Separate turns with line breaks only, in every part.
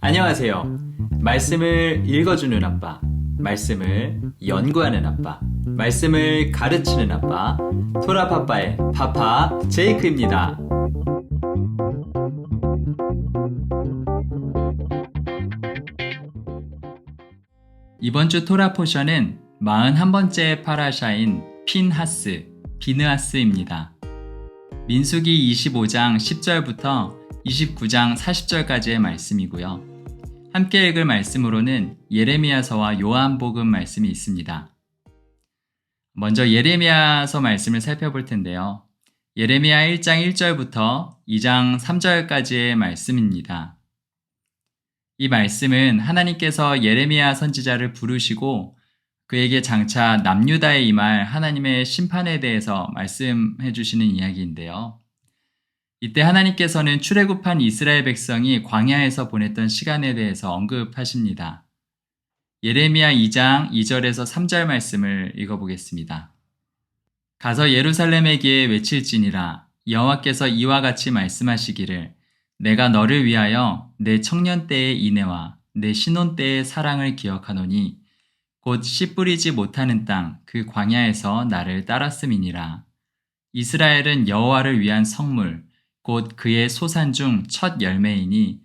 안녕하세요. 말씀을 읽어주는 아빠, 말씀을 연구하는 아빠, 말씀을 가르치는 아빠, 토라파빠의 파파 제이크입니다. 이번 주 토라 포션은 41번째 파라샤인 핀하스, 비느하스입니다. 민수기 25장 10절부터 29장 40절까지의 말씀이고요. 함께 읽을 말씀으로는 예레미야서와 요한복음 말씀이 있습니다. 먼저 예레미야서 말씀을 살펴볼 텐데요. 예레미야 1장 1절부터 2장 3절까지의 말씀입니다. 이 말씀은 하나님께서 예레미야 선지자를 부르시고 그에게 장차 남유다에 임할 하나님의 심판에 대해서 말씀해 주시는 이야기인데요. 이때 하나님께서는 출애굽한 이스라엘 백성이 광야에서 보냈던 시간에 대해서 언급하십니다. 예레미야 2장 2절에서 3절 말씀을 읽어보겠습니다. 가서 예루살렘에게 외칠지니라. 여호와께서 이와 같이 말씀하시기를 내가 너를 위하여 내 청년 때의 인애와 내 신혼 때의 사랑을 기억하노니 곧 씨 뿌리지 못하는 땅 그 광야에서 나를 따랐음이니라. 이스라엘은 여호와를 위한 성물 곧 그의 소산 중 첫 열매이니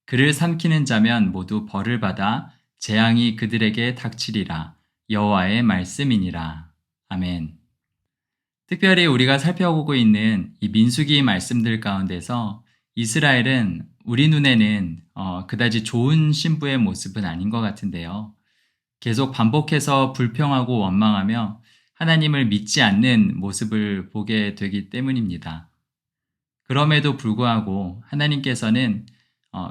그를 삼키는 자면 모두 벌을 받아 재앙이 그들에게 닥치리라. 여호와의 말씀이니라. 아멘. 특별히 우리가 살펴보고 있는 이 민수기 말씀들 가운데서 이스라엘은 우리 눈에는 그다지 좋은 신부의 모습은 아닌 것 같은데요. 계속 반복해서 불평하고 원망하며 하나님을 믿지 않는 모습을 보게 되기 때문입니다. 그럼에도 불구하고 하나님께서는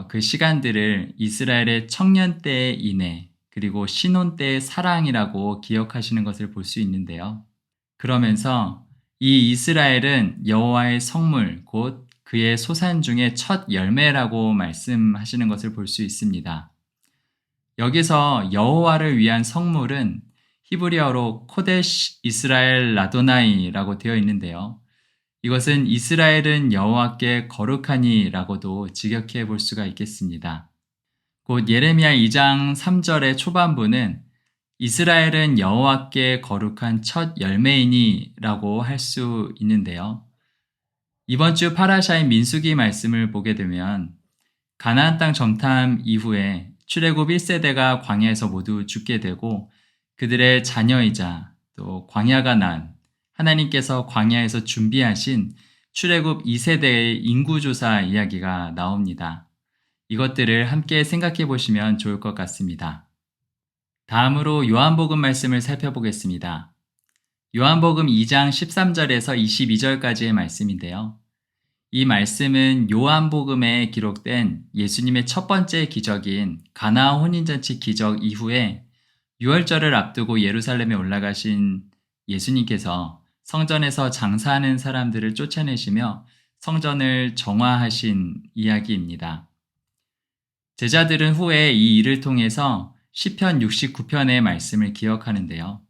그 시간들을 이스라엘의 청년 때의 인애 그리고 신혼 때의 사랑이라고 기억하시는 것을 볼 수 있는데요. 그러면서 이 이스라엘은 여호와의 성물 곧 그의 소산 중에 첫 열매라고 말씀하시는 것을 볼 수 있습니다. 여기서 여호와를 위한 성물은 히브리어로 코데시 이스라엘 라도나이라고 되어 있는데요. 이것은 이스라엘은 여호와께 거룩하니라고도 직역해 볼 수가 있겠습니다. 곧 예레미야 2장 3절의 초반부는 이스라엘은 여호와께 거룩한 첫 열매이니라고 할 수 있는데요. 이번 주 파라샤인 민수기 말씀을 보게 되면 가나안 땅 정탐 이후에 출애굽 1세대가 광야에서 모두 죽게 되고 그들의 자녀이자 또 광야가 난 하나님께서 광야에서 준비하신 출애굽 2세대의 인구조사 이야기가 나옵니다. 이것들을 함께 생각해 보시면 좋을 것 같습니다. 다음으로 요한복음 말씀을 살펴보겠습니다. 요한복음 2장 13절에서 22절까지의 말씀인데요. 이 말씀은 요한복음에 기록된 예수님의 첫 번째 기적인 가나 혼인잔치 기적 이후에 유월절을 앞두고 예루살렘에 올라가신 예수님께서 성전에서 장사하는 사람들을 쫓아내시며 성전을 정화하신 이야기입니다. 제자들은 후에 이 일을 통해서 시편 69편의 말씀을 기억하는데요.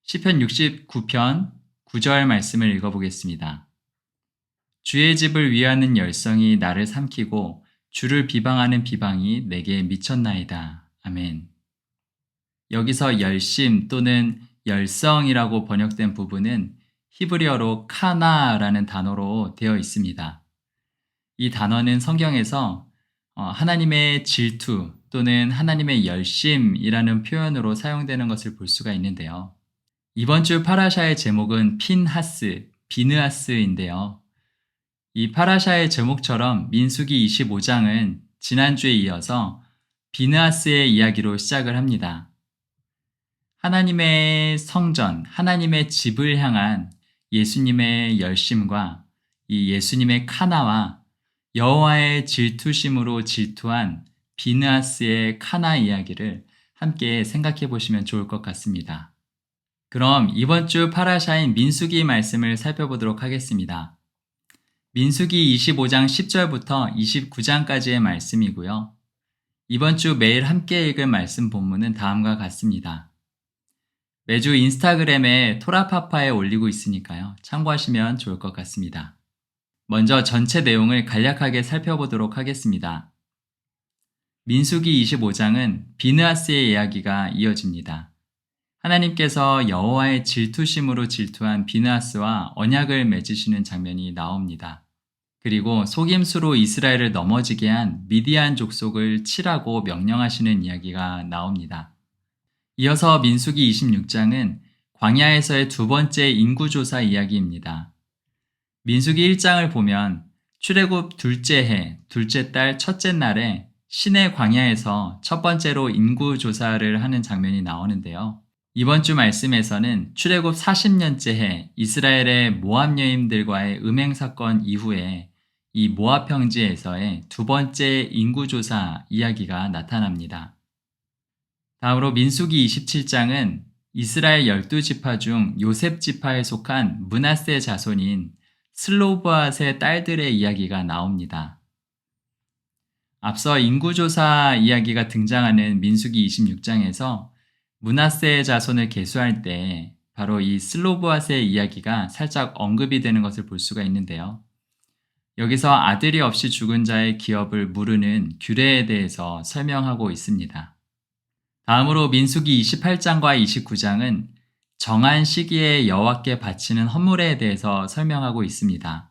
시편 69편 9절 말씀을 읽어보겠습니다. 주의 집을 위하는 열성이 나를 삼키고 주를 비방하는 비방이 내게 미쳤나이다. 아멘. 여기서 열심 또는 열성이라고 번역된 부분은 히브리어로 카나라는 단어로 되어 있습니다. 이 단어는 성경에서 하나님의 질투 또는 하나님의 열심이라는 표현으로 사용되는 것을 볼 수가 있는데요. 이번 주 파라샤의 제목은 핀하스, 비느하스인데요. 이 파라샤의 제목처럼 민수기 25장은 지난주에 이어서 비느하스의 이야기로 시작을 합니다. 하나님의 성전, 하나님의 집을 향한 예수님의 열심과 이 예수님의 카나와 여호와의 질투심으로 질투한 비느하스의 카나 이야기를 함께 생각해 보시면 좋을 것 같습니다. 그럼 이번 주 파라샤인 민수기 말씀을 살펴보도록 하겠습니다. 민수기 25장 10절부터 29장까지의 말씀이고요. 이번 주 매일 함께 읽을 말씀 본문은 다음과 같습니다. 매주 인스타그램에 토라파파에 올리고 있으니까요. 참고하시면 좋을 것 같습니다. 먼저 전체 내용을 간략하게 살펴보도록 하겠습니다. 민수기 25장은 비느하스의 이야기가 이어집니다. 하나님께서 여호와의 질투심으로 질투한 비느하스와 언약을 맺으시는 장면이 나옵니다. 그리고 속임수로 이스라엘을 넘어지게 한 미디안 족속을 치라고 명령하시는 이야기가 나옵니다. 이어서 민수기 26장은 광야에서의 두 번째 인구조사 이야기입니다. 민수기 1장을 보면 출애굽 둘째 해, 둘째 달 첫째 날에 시내 광야에서 첫 번째로 인구조사를 하는 장면이 나오는데요. 이번 주 말씀에서는 출애굽 40년째 해 이스라엘의 모압 여인들과의 음행 사건 이후에 이 모압 평지에서의 두 번째 인구조사 이야기가 나타납니다. 다음으로 민수기 27장은 이스라엘 12지파 중 요셉 지파에 속한 므낫세 자손인 슬로브앗의 딸들의 이야기가 나옵니다. 앞서 인구조사 이야기가 등장하는 민수기 26장에서 므낫세의 자손을 계수할 때 바로 이 슬로브앗의 이야기가 살짝 언급이 되는 것을 볼 수가 있는데요. 여기서 아들이 없이 죽은 자의 기업을 무르는 규례에 대해서 설명하고 있습니다. 다음으로 민수기 28장과 29장은 정한 시기에 여호와께 바치는 헌물에 대해서 설명하고 있습니다.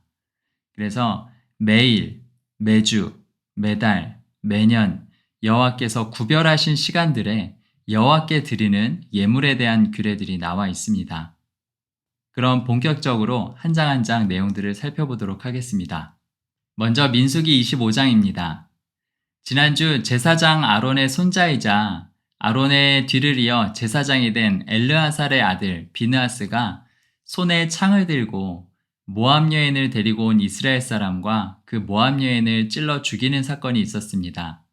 그래서 매일, 매주, 매달, 매년 여호와께서 구별하신 시간들에 여호와께 드리는 예물에 대한 규례들이 나와 있습니다. 그럼 본격적으로 한 장 한 장 내용들을 살펴보도록 하겠습니다. 먼저 민수기 25장입니다. 지난주 제사장 아론의 손자이자 아론의 뒤를 이어 제사장이 된 엘르아살의 아들 비느하스가 손에 창을 들고 모압 여인을 데리고 온 이스라엘 사람과 그 모압 여인을 찔러 죽이는 사건이 있었습니다.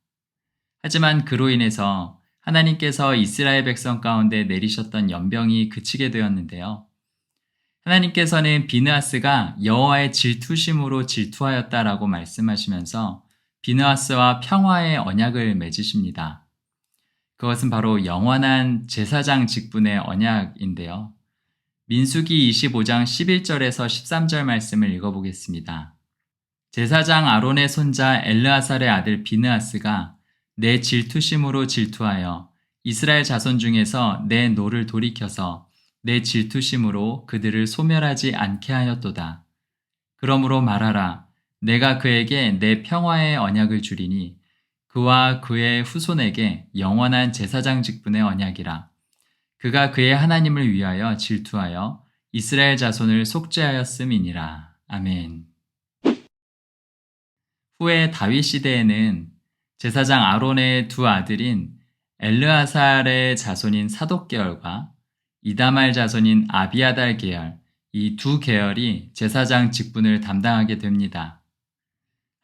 하지만 그로 인해서 하나님께서 이스라엘 백성 가운데 내리셨던 연병이 그치게 되었는데요. 하나님께서는 비느하스가 여호와의 질투심으로 질투하였다라고 말씀하시면서 비느하스와 평화의 언약을 맺으십니다. 그것은 바로 영원한 제사장 직분의 언약인데요. 민수기 25장 11절에서 13절 말씀을 읽어보겠습니다. 제사장 아론의 손자 엘르아살의 아들 비느하스가 내 질투심으로 질투하여 이스라엘 자손 중에서 내 노를 돌이켜서 내 질투심으로 그들을 소멸하지 않게 하였도다. 그러므로 말하라. 내가 그에게 내 평화의 언약을 주리니 그와 그의 후손에게 영원한 제사장 직분의 언약이라. 그가 그의 하나님을 위하여 질투하여 이스라엘 자손을 속죄하였음이니라. 아멘. 후에 다윗 시대에는 제사장 아론의 두 아들인 엘르아살의 자손인 사독 계열과 이다말 자손인 아비아달 계열, 이 두 계열이 제사장 직분을 담당하게 됩니다.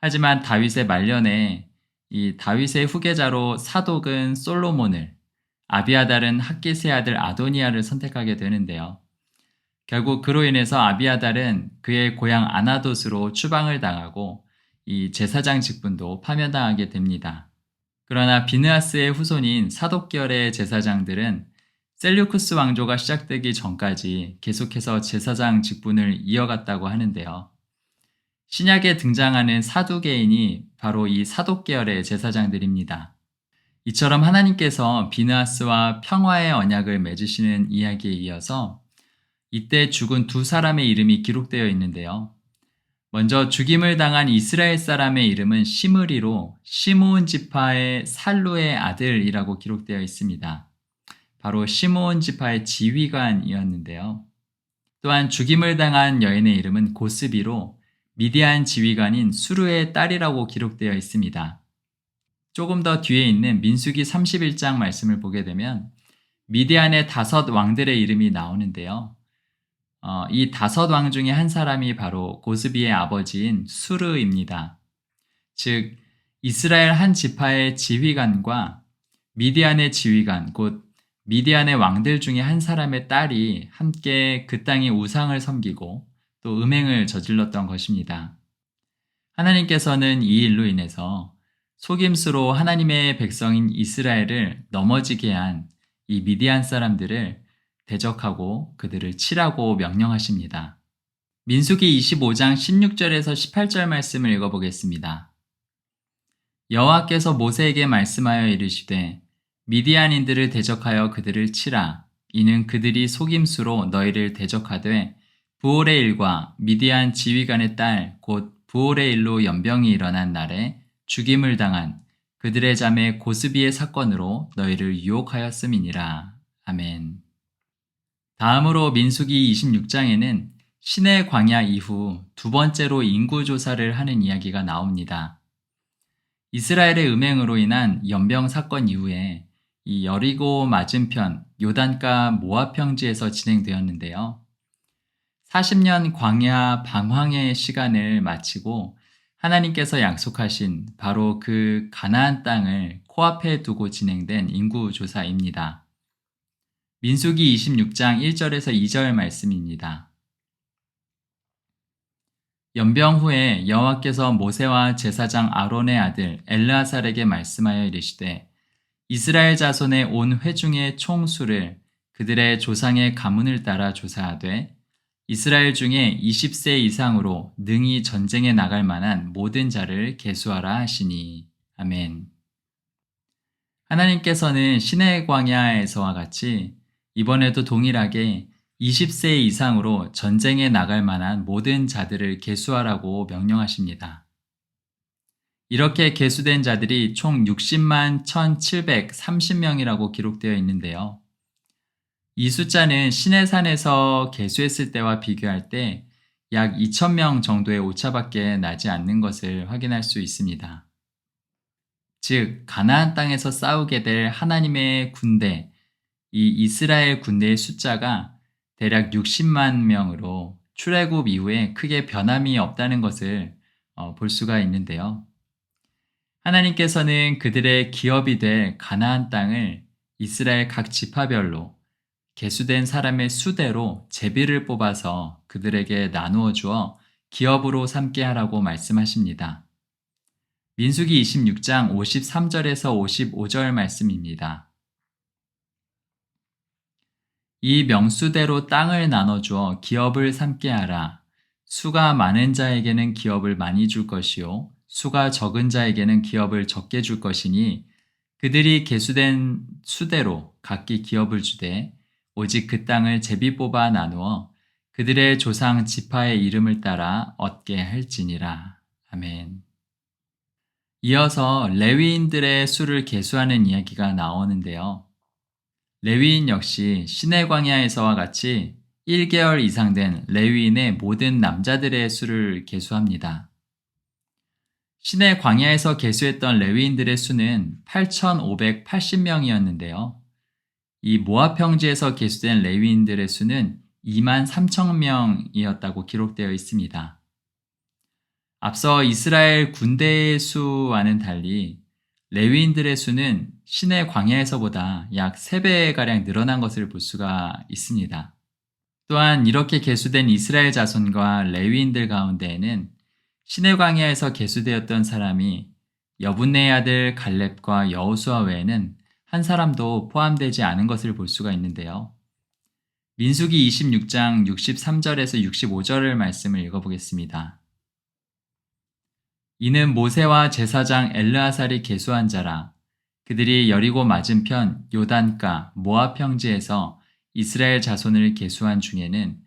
하지만 다윗의 말년에 이 다윗의 후계자로 사독은 솔로몬을, 아비아달은 핫깃의 아들 아도니아를 선택하게 되는데요. 결국 그로 인해서 아비아달은 그의 고향 아나돗으로 추방을 당하고 이 제사장 직분도 파면당하게 됩니다. 그러나 비느하스의 후손인 사독 계열의 제사장들은 셀류쿠스 왕조가 시작되기 전까지 계속해서 제사장 직분을 이어갔다고 하는데요. 신약에 등장하는 사두개인이 바로 이 사독 계열의 제사장들입니다. 이처럼 하나님께서 비느하스와 평화의 언약을 맺으시는 이야기에 이어서 이때 죽은 두 사람의 이름이 기록되어 있는데요. 먼저 죽임을 당한 이스라엘 사람의 이름은 시므리로 시므온 지파의 살루의 아들이라고 기록되어 있습니다. 바로 시므온 지파의 지휘관이었는데요. 또한 죽임을 당한 여인의 이름은 고스비로 미디안 지휘관인 수르의 딸이라고 기록되어 있습니다. 조금 더 뒤에 있는 민수기 31장 말씀을 보게 되면 미디안의 5 왕들의 이름이 나오는데요. 이 5 왕 중에 한 사람이 바로 고스비의 아버지인 수르입니다. 즉 이스라엘 한 지파의 지휘관과 미디안의 지휘관, 곧 미디안의 왕들 중에 한 사람의 딸이 함께 그 땅의 우상을 섬기고 또 음행을 저질렀던 것입니다. 하나님께서는 이 일로 인해서 속임수로 하나님의 백성인 이스라엘을 넘어지게 한 이 미디안 사람들을 대적하고 그들을 치라고 명령하십니다. 민수기 25장 16절에서 18절 말씀을 읽어보겠습니다. 여호와께서 모세에게 말씀하여 이르시되 미디안인들을 대적하여 그들을 치라. 이는 그들이 속임수로 너희를 대적하되 부올의 일과 미디안 지휘관의 딸 곧 부올의 일로 연병이 일어난 날에 죽임을 당한 그들의 자매 고스비의 사건으로 너희를 유혹하였음이니라. 아멘. 다음으로 민수기 26장에는 시내 광야 이후 두 번째로 인구조사를 하는 이야기가 나옵니다. 이스라엘의 음행으로 인한 연병 사건 이후에 이 여리고 맞은편 요단가 모압 평지에서 진행되었는데요. 40년 광야 방황의 시간을 마치고 하나님께서 약속하신 바로 그 가나안 땅을 코앞에 두고 진행된 인구조사입니다. 민수기 26장 1절에서 2절 말씀입니다. 연병 후에 여호와께서 모세와 제사장 아론의 아들 엘르아살에게 말씀하여 이르시되 이스라엘 자손의 온 회중의 총수를 그들의 조상의 가문을 따라 조사하되 이스라엘 중에 20세 이상으로 능히 전쟁에 나갈 만한 모든 자를 계수하라 하시니. 아멘. 하나님께서는 시내 광야에서와 같이 이번에도 동일하게 20세 이상으로 전쟁에 나갈 만한 모든 자들을 계수하라고 명령하십니다. 이렇게 계수된 자들이 총 60만 1730명이라고 기록되어 있는데요. 이 숫자는 시내산에서 계수했을 때와 비교할 때 약 2000명 정도의 오차밖에 나지 않는 것을 확인할 수 있습니다. 즉, 가나안 땅에서 싸우게 될 하나님의 군대, 이 이스라엘 군대의 숫자가 대략 60만 명으로 출애굽 이후에 크게 변함이 없다는 것을 볼 수가 있는데요. 하나님께서는 그들의 기업이 될 가나안 땅을 이스라엘 각 지파별로 계수된 사람의 수대로 제비를 뽑아서 그들에게 나누어 주어 기업으로 삼게 하라고 말씀하십니다. 민수기 26장 53절에서 55절 말씀입니다. 이 명수대로 땅을 나눠주어 기업을 삼게 하라. 수가 많은 자에게는 기업을 많이 줄 것이요 수가 적은 자에게는 기업을 적게 줄 것이니 그들이 계수된 수대로 각기 기업을 주되 오직 그 땅을 제비 뽑아 나누어 그들의 조상 지파의 이름을 따라 얻게 할지니라. 아멘. 이어서 레위인들의 수를 계수하는 이야기가 나오는데요. 레위인 역시 시내 광야에서와 같이 1개월 이상 된 레위인의 모든 남자들의 수를 계수합니다. 시내 광야에서 계수했던 레위인들의 수는 8,580명이었는데요. 이 모압 평지에서 계수된 레위인들의 수는 2만 3천 명이었다고 기록되어 있습니다. 앞서 이스라엘 군대의 수와는 달리 레위인들의 수는 시내 광야에서보다 약 3배가량 늘어난 것을 볼 수가 있습니다. 또한 이렇게 계수된 이스라엘 자손과 레위인들 가운데에는 시내 광야에서 계수되었던 사람이 여분네의 아들 갈렙과 여호수아 외에는 한 사람도 포함되지 않은 것을 볼 수가 있는데요. 민수기 26장 63절에서 65절을 말씀을 읽어보겠습니다. 이는 모세와 제사장 엘르아살이 계수한 자라. 그들이 여리고 맞은편 요단가 모압 평지에서 이스라엘 자손을 계수한 중에는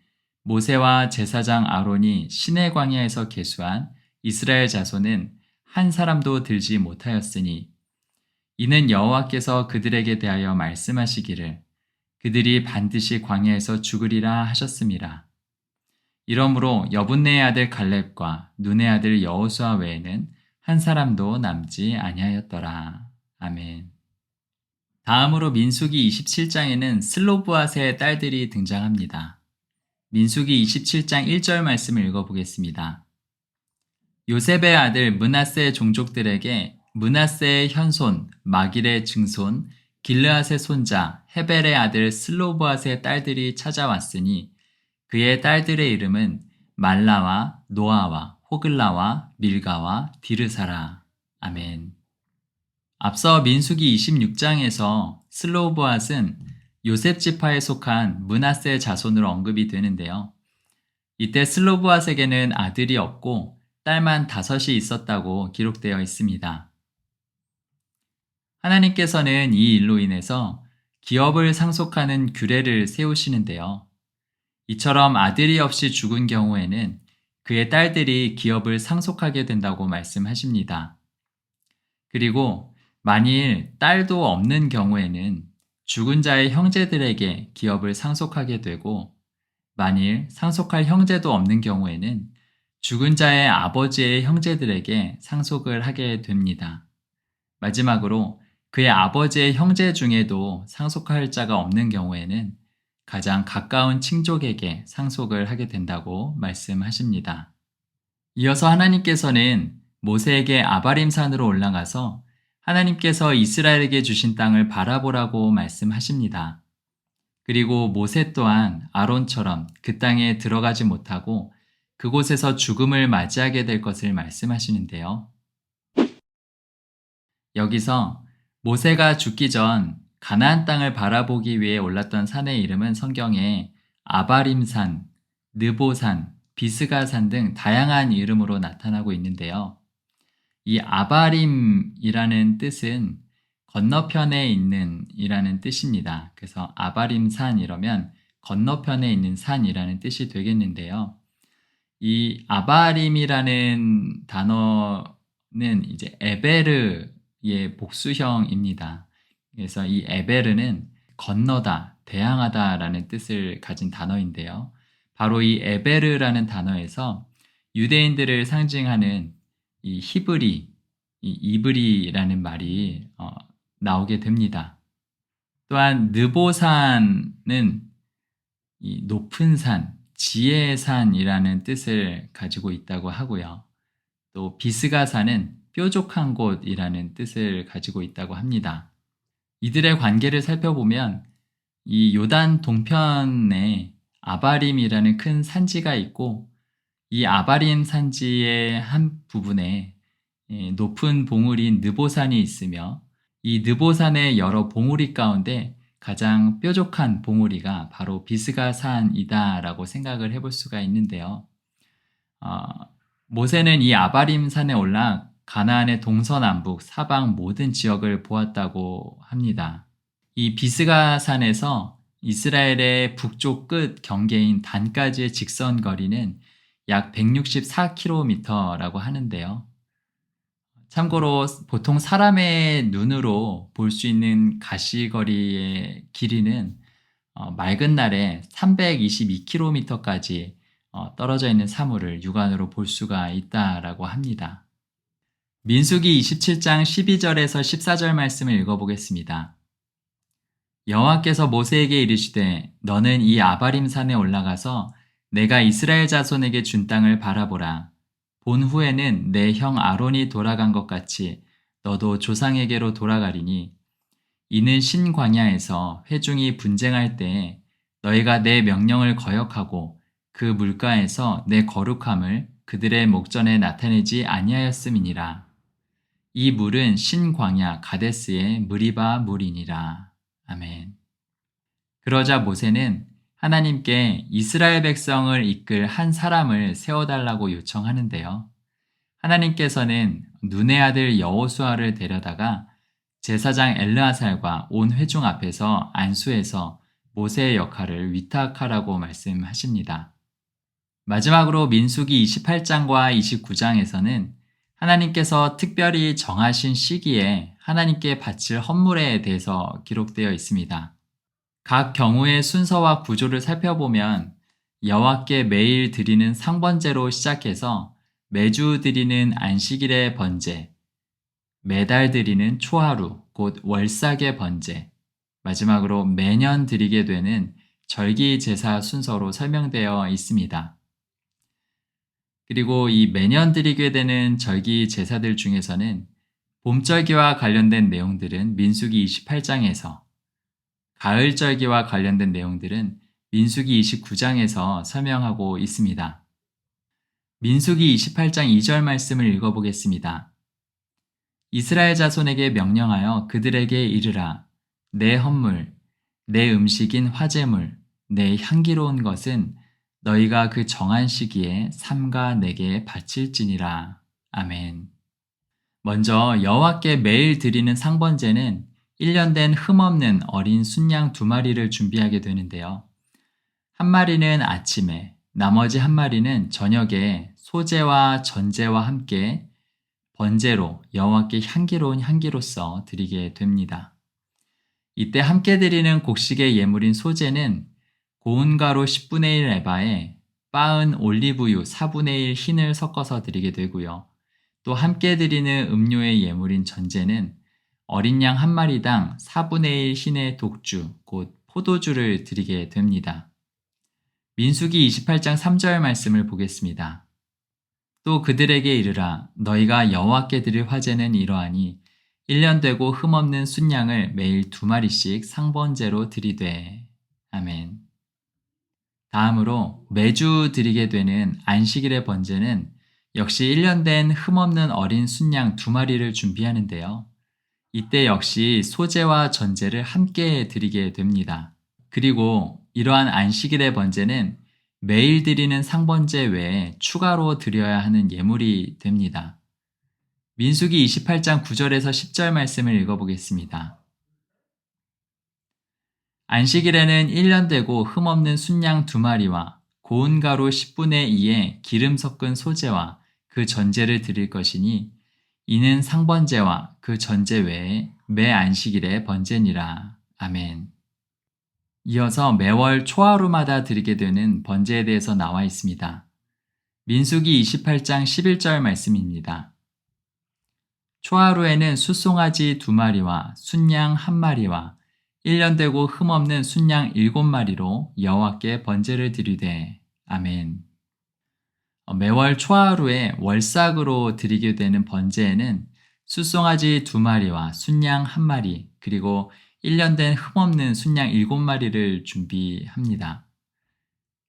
모세와 제사장 아론이 시내 광야에서 계수한 이스라엘 자손은 한 사람도 들지 못하였으니 이는 여호와께서 그들에게 대하여 말씀하시기를 그들이 반드시 광야에서 죽으리라 하셨음이라. 이러므로 여분네의 아들 갈렙과 눈의 아들 여호수아 외에는 한 사람도 남지 아니하였더라. 아멘. 다음으로 민수기 27장에는 슬로브앗의 딸들이 등장합니다. 민수기 27장 1절 말씀을 읽어보겠습니다. 요셉의 아들 므낫세 종족들에게 므낫세의 현손, 마길의 증손, 길르앗의 손자, 헤벨의 아들 슬로브앗의 딸들이 찾아왔으니 그의 딸들의 이름은 말라와 노아와 호글라와 밀가와 디르사라. 아멘. 앞서 민수기 26장에서 슬로브앗은 요셉 지파에 속한 므낫세 자손으로 언급이 되는데요. 이때 슬로브앗에게는 아들이 없고 딸만 5이 있었다고 기록되어 있습니다. 하나님께서는 이 일로 인해서 기업을 상속하는 규례를 세우시는데요. 이처럼 아들이 없이 죽은 경우에는 그의 딸들이 기업을 상속하게 된다고 말씀하십니다. 그리고 만일 딸도 없는 경우에는 죽은 자의 형제들에게 기업을 상속하게 되고, 만일 상속할 형제도 없는 경우에는 죽은 자의 아버지의 형제들에게 상속을 하게 됩니다. 마지막으로 그의 아버지의 형제 중에도 상속할 자가 없는 경우에는 가장 가까운 친족에게 상속을 하게 된다고 말씀하십니다. 이어서 하나님께서는 모세에게 아바림 산으로 올라가서 하나님께서 이스라엘에게 주신 땅을 바라보라고 말씀하십니다. 그리고 모세 또한 아론처럼 그 땅에 들어가지 못하고 그곳에서 죽음을 맞이하게 될 것을 말씀하시는데요. 여기서 모세가 죽기 전 가나안 땅을 바라보기 위해 올랐던 산의 이름은 성경에 아바림산, 느보산, 비스가산 등 다양한 이름으로 나타나고 있는데요. 이 아바림이라는 뜻은 건너편에 있는 이라는 뜻입니다. 그래서 아바림산 이러면 건너편에 있는 산이라는 뜻이 되겠는데요. 이 아바림이라는 단어는 이제 에베르의 복수형입니다. 그래서 이 에베르는 건너다, 대항하다라는 뜻을 가진 단어인데요. 바로 이 에베르라는 단어에서 유대인들을 상징하는 이 히브리, 이 이브리라는 말이 나오게 됩니다. 또한 느보산은 이 높은 산, 지혜의 산이라는 뜻을 가지고 있다고 하고요. 또 비스가산은 뾰족한 곳이라는 뜻을 가지고 있다고 합니다. 이들의 관계를 살펴보면 이 요단 동편에 아바림이라는 큰 산지가 있고, 이 아바림 산지의 한 부분에 높은 봉우리인 느보산이 있으며, 이 느보산의 여러 봉우리 가운데 가장 뾰족한 봉우리가 바로 비스가산이다라고 생각을 해볼 수가 있는데요. 모세는 이 아바림 산에 올라 가나안의 동서남북 사방 모든 지역을 보았다고 합니다. 이 비스가산에서 이스라엘의 북쪽 끝 경계인 단까지의 직선 거리는 약 164km라고 하는데요. 참고로 보통 사람의 눈으로 볼 수 있는 가시거리의 길이는 맑은 날에 322km까지 떨어져 있는 사물을 육안으로 볼 수가 있다라고 합니다. 민수기 27장 12절에서 14절 말씀을 읽어보겠습니다. 여호와께서 모세에게 이르시되 너는 이 아바림 산에 올라가서 내가 이스라엘 자손에게 준 땅을 바라보라. 본 후에는 내 형 아론이 돌아간 것 같이 너도 조상에게로 돌아가리니 이는 신광야에서 회중이 분쟁할 때에 너희가 내 명령을 거역하고 그 물가에서 내 거룩함을 그들의 목전에 나타내지 아니하였음이니라. 이 물은 신광야 가데스의 무리바 물이니라. 아멘. 그러자 모세는 하나님께 이스라엘 백성을 이끌 한 사람을 세워달라고 요청하는데요. 하나님께서는 눈의 아들 여호수아를 데려다가 제사장 엘르아살과 온 회중 앞에서 안수해서 모세의 역할을 위탁하라고 말씀하십니다. 마지막으로 민수기 28장과 29장에서는 하나님께서 특별히 정하신 시기에 하나님께 바칠 헌물에 대해서 기록되어 있습니다. 각 경우의 순서와 구조를 살펴보면 여호와께 매일 드리는 상번제로 시작해서 매주 드리는 안식일의 번제, 매달 드리는 초하루, 곧 월삭의 번제, 마지막으로 매년 드리게 되는 절기 제사 순서로 설명되어 있습니다. 그리고 이 매년 드리게 되는 절기 제사들 중에서는 봄절기와 관련된 내용들은 민수기 28장에서, 가을절기와 관련된 내용들은 민수기 29장에서 설명하고 있습니다. 민수기 28장 2절 말씀을 읽어보겠습니다. 이스라엘 자손에게 명령하여 그들에게 이르라. 내 헌물, 내 음식인 화제물, 내 향기로운 것은 너희가 그 정한 시기에 삼가 내게 바칠지니라. 아멘. 먼저 여호와께 매일 드리는 상번제는 1년 된 흠없는 어린 순양 2마리를 준비하게 되는데요. 한 마리는 아침에, 나머지 한 마리는 저녁에 소제와 전제와 함께 번제로 여호와께 향기로운 향기로서 드리게 됩니다. 이때 함께 드리는 곡식의 예물인 소제는 고운 가루 10분의 1 에바에 빻은 올리브유 4분의 1 흰을 섞어서 드리게 되고요. 또 함께 드리는 음료의 예물인 전제는 어린 양 한 마리당 4분의 1 흰의 독주, 곧 포도주를 드리게 됩니다. 민수기 28장 3절 말씀을 보겠습니다. 또 그들에게 이르라 너희가 여호와께 드릴 화제는 이러하니 1년 되고 흠없는 순양을 매일 2마리씩 상번제로 드리되. 아멘. 다음으로 매주 드리게 되는 안식일의 번제는 역시 1년 된 흠없는 어린 순양 2마리를 준비하는데요. 이때 역시 소제와 전제를 함께 드리게 됩니다. 그리고 이러한 안식일의 번제는 매일 드리는 상번제 외에 추가로 드려야 하는 예물이 됩니다. 민수기 28장 9절에서 10절 말씀을 읽어보겠습니다. 안식일에는 1년 되고 흠없는 순양 2마리와 고운 가루 10분의 2에 기름 섞은 소제와 그 전제를 드릴 것이니 이는 상번제와 그 전제 외에 매 안식일의 번제니라. 아멘. 이어서 매월 초하루마다 드리게 되는 번제에 대해서 나와 있습니다. 민수기 28장 11절 말씀입니다. 초하루에는 숫송아지 2마리와 순양 1마리와 1년 되고 흠없는 순양 7마리로 여호와께 번제를 드리되. 아멘. 매월 초하루에 월삭으로 드리게 되는 번제에는 숫송아지 2마리와 순양 1마리 그리고 1년 된 흠없는 순양 7마리를 준비합니다.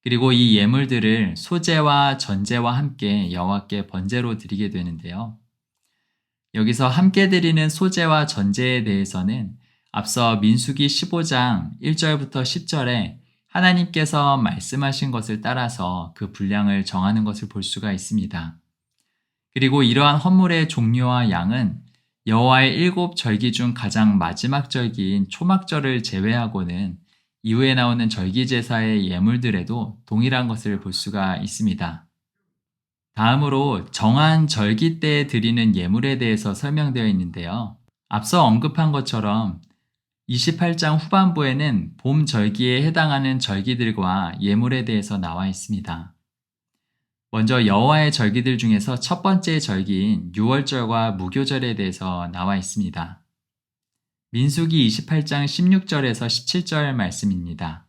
그리고 이 예물들을 소제와 전제와 함께 여호와께 번제로 드리게 되는데요. 여기서 함께 드리는 소제와 전제에 대해서는 앞서 민수기 15장 1절부터 10절에 하나님께서 말씀하신 것을 따라서 그 분량을 정하는 것을 볼 수가 있습니다. 그리고 이러한 헌물의 종류와 양은 여호와의 7절기 중 가장 마지막 절기인 초막절을 제외하고는 이후에 나오는 절기제사의 예물들에도 동일한 것을 볼 수가 있습니다. 다음으로 정한 절기 때에 드리는 예물에 대해서 설명되어 있는데요. 앞서 언급한 것처럼 28장 후반부에는 봄 절기에 해당하는 절기들과 예물에 대해서 나와 있습니다. 먼저 여호와의 절기들 중에서 첫 번째 절기인 유월절과 무교절에 대해서 나와 있습니다. 민수기 28장 16절에서 17절 말씀입니다.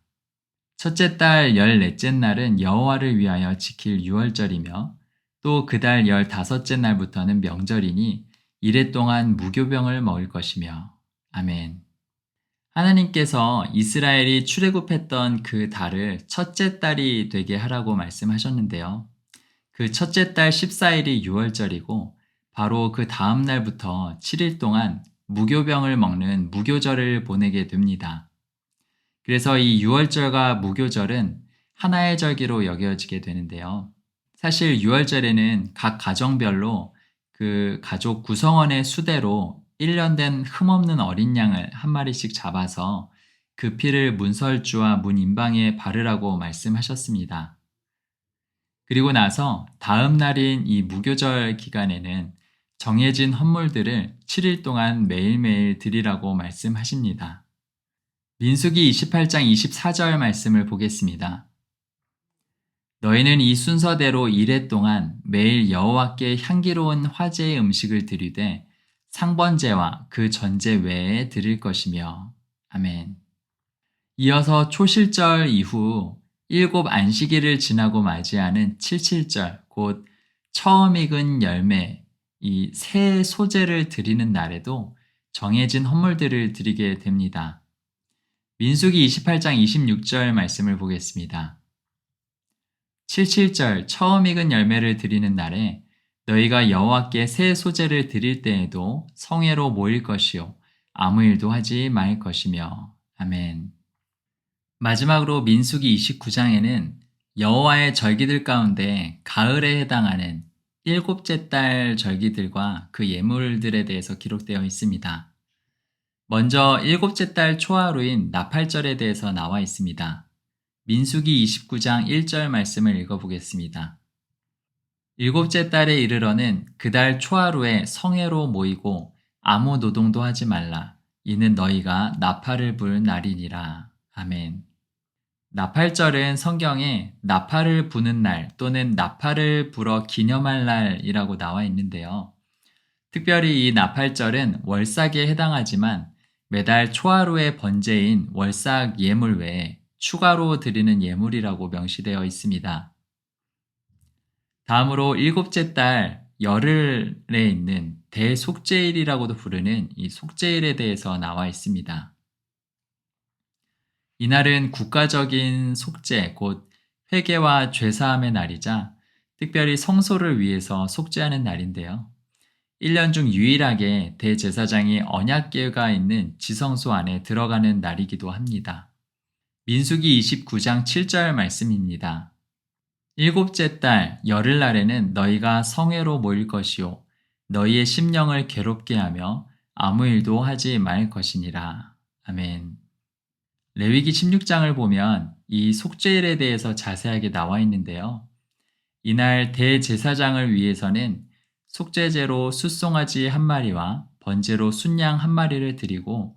첫째 달 14째 날은 여호와를 위하여 지킬 유월절이며 또 그 달 15째 날부터는 명절이니 이래 동안 무교병을 먹을 것이며. 아멘. 하나님께서 이스라엘이 출애굽했던 그 달을 첫째 달이 되게 하라고 말씀하셨는데요. 그 첫째 달 14일이 유월절이고 바로 그 다음 날부터 7일 동안 무교병을 먹는 무교절을 보내게 됩니다. 그래서 이 유월절과 무교절은 하나의 절기로 여겨지게 되는데요. 사실 유월절에는 각 가정별로 그 가족 구성원의 수대로 1년 된 흠없는 어린 양을 한 마리씩 잡아서 그 피를 문설주와 문 인방에 바르라고 말씀하셨습니다. 그리고 나서 다음 날인 이 무교절 기간에는 정해진 헌물들을 7일 동안 매일매일 드리라고 말씀하십니다. 민수기 28장 24절 말씀을 보겠습니다. 너희는 이 순서대로 이래 동안 매일 여호와께 향기로운 화제의 음식을 드리되 상번제와 그 전제 외에 드릴 것이며. 아멘. 이어서 초실절 이후 7 안식일을 지나고 맞이하는 77절, 곧 처음 익은 열매, 이 새 소제를 드리는 날에도 정해진 헌물들을 드리게 됩니다. 민수기 28장 26절 말씀을 보겠습니다. 77절 처음 익은 열매를 드리는 날에 너희가 여호와께 새 소제를 드릴 때에도 성회로 모일 것이요 아무 일도 하지 말 것이며. 아멘. 마지막으로 민수기 29장에는 여호와의 절기들 가운데 가을에 해당하는 일곱째 달 절기들과 그 예물들에 대해서 기록되어 있습니다. 먼저 일곱째 달 초하루인 나팔절에 대해서 나와 있습니다. 민수기 29장 1절 말씀을 읽어보겠습니다. 일곱째 달에 이르러는 그 달 초하루에 성회로 모이고 아무 노동도 하지 말라. 이는 너희가 나팔을 불 날이니라. 아멘. 나팔절은 성경에 나팔을 부는 날 또는 나팔을 불어 기념할 날이라고 나와 있는데요. 특별히 이 나팔절은 월삭에 해당하지만 매달 초하루의 번제인 월삭 예물 외에 추가로 드리는 예물이라고 명시되어 있습니다. 다음으로 일곱째 달 열흘에 있는 대속죄일이라고도 부르는 이 속죄일에 대해서 나와 있습니다. 이날은 국가적인 속죄, 곧 회개와 죄사함의 날이자 특별히 성소를 위해서 속죄하는 날인데요. 1년 중 유일하게 대제사장이 언약궤가 있는 지성소 안에 들어가는 날이기도 합니다. 민수기 29장 7절 말씀입니다. 일곱째 달 열흘날에는 너희가 성회로 모일 것이요 너희의 심령을 괴롭게 하며 아무 일도 하지 말 것이니라. 아멘. 레위기 16장을 보면 이 속죄일에 대해서 자세하게 나와 있는데요. 이날 대제사장을 위해서는 속죄제로 숫송아지 한 마리와 번제로 순양 한 마리를 드리고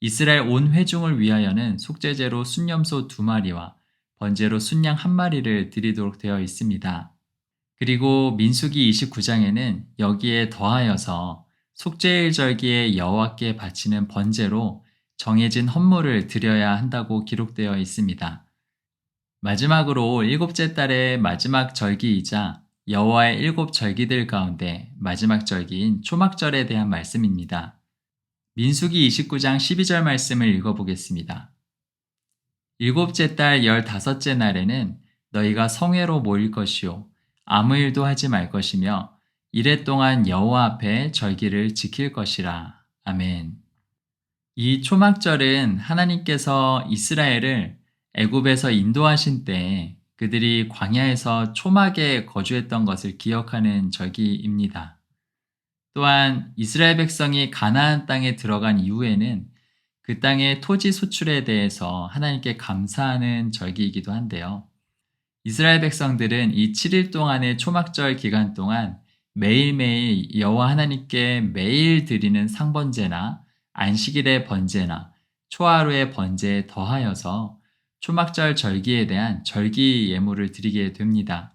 이스라엘 온 회중을 위하여는 속죄제로 순염소 두 마리와 번제로 순양 한 마리를 드리도록 되어 있습니다. 그리고 민수기 29장에는 여기에 더하여서 속죄일 절기에 여호와께 바치는 번제로 정해진 헌물을 드려야 한다고 기록되어 있습니다. 마지막으로 일곱째 달의 마지막 절기이자 여호와의 일곱 절기들 가운데 마지막 절기인 초막절에 대한 말씀입니다. 민수기 29장 12절 말씀을 읽어보겠습니다. 일곱째 달 15째 날에는 너희가 성회로 모일 것이요 아무 일도 하지 말 것이며 이래 동안 여호와 앞에 절기를 지킬 것이라. 아멘. 이 초막절은 하나님께서 이스라엘을 애굽에서 인도하신 때 그들이 광야에서 초막에 거주했던 것을 기억하는 절기입니다. 또한 이스라엘 백성이 가나안 땅에 들어간 이후에는 그 땅의 토지 수출에 대해서 하나님께 감사하는 절기이기도 한데요. 이스라엘 백성들은 이 7일 동안의 초막절 기간 동안 매일매일 여호와 하나님께 매일 드리는 상번제나 안식일의 번제나 초하루의 번제에 더하여서 초막절 절기에 대한 절기 예물을 드리게 됩니다.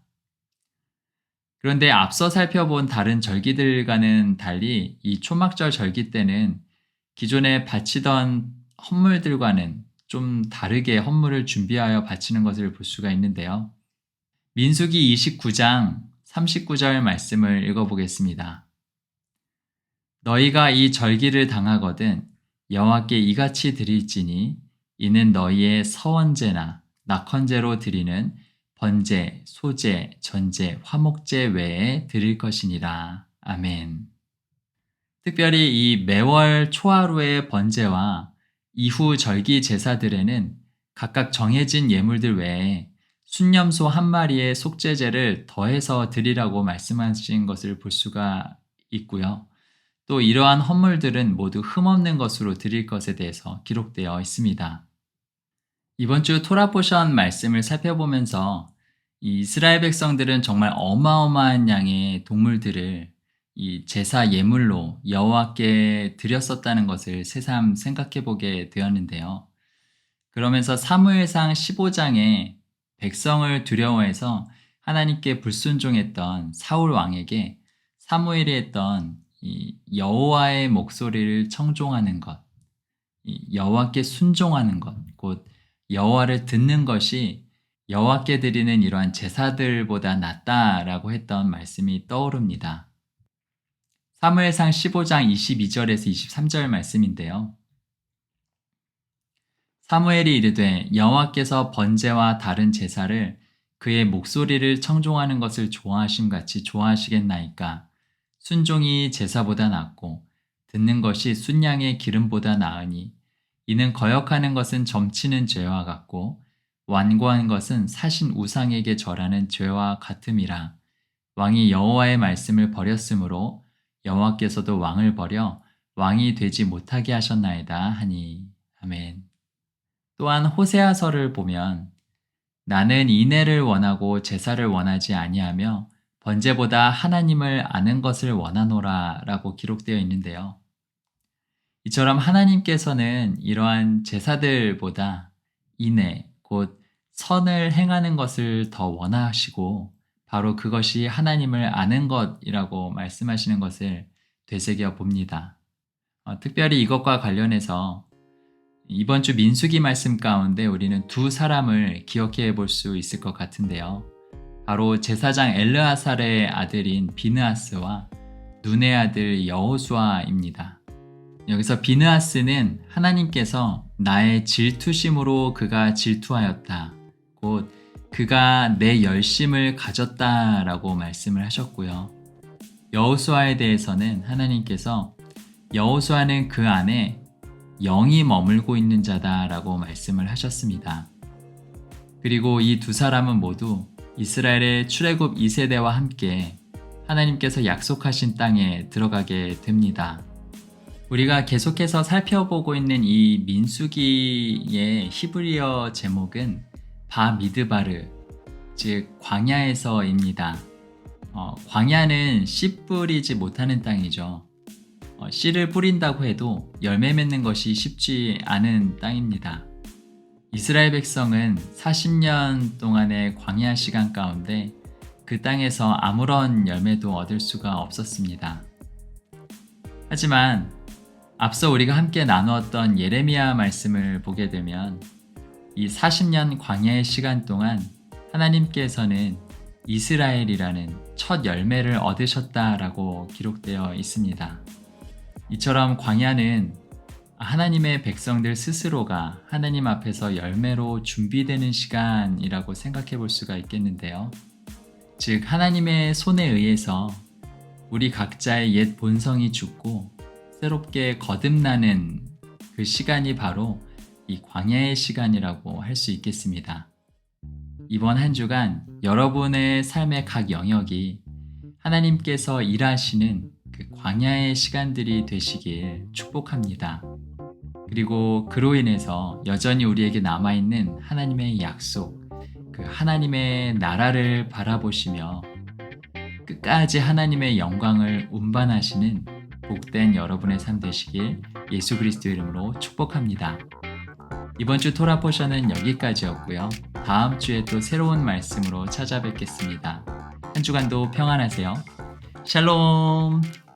그런데 앞서 살펴본 다른 절기들과는 달리 이 초막절 절기 때는 기존에 바치던 헌물들과는 좀 다르게 헌물을 준비하여 바치는 것을 볼 수가 있는데요. 민수기 29장 39절 말씀을 읽어보겠습니다. 너희가 이 절기를 당하거든 여호와께 이같이 드릴지니 이는 너희의 서원제나 낙헌제로 드리는 번제, 소제, 전제, 화목제 외에 드릴 것이니라. 아멘. 특별히 이 매월 초하루의 번제와 이후 절기 제사들에는 각각 정해진 예물들 외에 순염소 한 마리의 속죄제를 더해서 드리라고 말씀하신 것을 볼 수가 있고요. 또 이러한 헌물들은 모두 흠없는 것으로 드릴 것에 대해서 기록되어 있습니다. 이번 주 토라 포션 말씀을 살펴보면서 이 이스라엘 백성들은 정말 어마어마한 양의 동물들을 이 제사 예물로 여호와께 드렸었다는 것을 새삼 생각해 보게 되었는데요. 그러면서 사무엘상 15장에 백성을 두려워해서 하나님께 불순종했던 사울 왕에게 사무엘이 했던 이 여호와의 목소리를 청종하는 것, 이 여호와께 순종하는 것, 곧 여호와를 듣는 것이 여호와께 드리는 이러한 제사들보다 낫다라고 했던 말씀이 떠오릅니다. 사무엘상 15장 22절에서 23절 말씀인데요. 사무엘이 이르되 여호와께서 번제와 다른 제사를 그의 목소리를 청종하는 것을 좋아하심 같이 좋아하시겠나이까. 순종이 제사보다 낫고 듣는 것이 순양의 기름보다 나으니 이는 거역하는 것은 점치는 죄와 같고 완고한 것은 사신 우상에게 절하는 죄와 같음이라. 왕이 여호와의 말씀을 버렸으므로 여호와께서도 왕을 버려 왕이 되지 못하게 하셨나이다 하니. 아멘. 또한 호세아서를 보면 나는 인애를 원하고 제사를 원하지 아니하며 번제보다 하나님을 아는 것을 원하노라 라고 기록되어 있는데요. 이처럼 하나님께서는 이러한 제사들보다 인애, 곧 선을 행하는 것을 더 원하시고 바로 그것이 하나님을 아는 것이라고 말씀하시는 것을 되새겨 봅니다. 특별히 이것과 관련해서 이번 주 민수기 말씀 가운데 우리는 두 사람을 기억해 볼 수 있을 것 같은데요. 바로 제사장 엘르아살의 아들인 비느하스와 눈의 아들 여호수아입니다. 여기서 비느하스는 하나님께서 나의 질투심으로 그가 질투하였다. 곧 그가 내 열심을 가졌다라고 말씀을 하셨고요. 여호수아에 대해서는 하나님께서 여호수아는 그 안에 영이 머물고 있는 자다라고 말씀을 하셨습니다. 그리고 이 두 사람은 모두 이스라엘의 출애굽 2세대와 함께 하나님께서 약속하신 땅에 들어가게 됩니다. 우리가 계속해서 살펴보고 있는 이 민수기의 히브리어 제목은 바미드바르, 즉 광야에서입니다. 광야는 씨 뿌리지 못하는 땅이죠. 씨를 뿌린다고 해도 열매 맺는 것이 쉽지 않은 땅입니다. 이스라엘 백성은 40년 동안의 광야 시간 가운데 그 땅에서 아무런 열매도 얻을 수가 없었습니다. 하지만 앞서 우리가 함께 나누었던 예레미야 말씀을 보게 되면 이 40년 광야의 시간 동안 하나님께서는 이스라엘이라는 첫 열매를 얻으셨다라고 기록되어 있습니다. 이처럼 광야는 하나님의 백성들 스스로가 하나님 앞에서 열매로 준비되는 시간이라고 생각해 볼 수가 있겠는데요. 즉 하나님의 손에 의해서 우리 각자의 옛 본성이 죽고 새롭게 거듭나는 그 시간이 바로 이 광야의 시간이라고 할 수 있겠습니다. 이번 한 주간 여러분의 삶의 각 영역이 하나님께서 일하시는 그 광야의 시간들이 되시길 축복합니다. 그리고 그로 인해서 여전히 우리에게 남아있는 하나님의 약속, 그 하나님의 나라를 바라보시며 끝까지 하나님의 영광을 운반하시는 복된 여러분의 삶 되시길 예수 그리스도 이름으로 축복합니다. 이번 주 토라 포션은 여기까지였고요. 다음 주에 또 새로운 말씀으로 찾아뵙겠습니다. 한 주간도 평안하세요. 샬롬!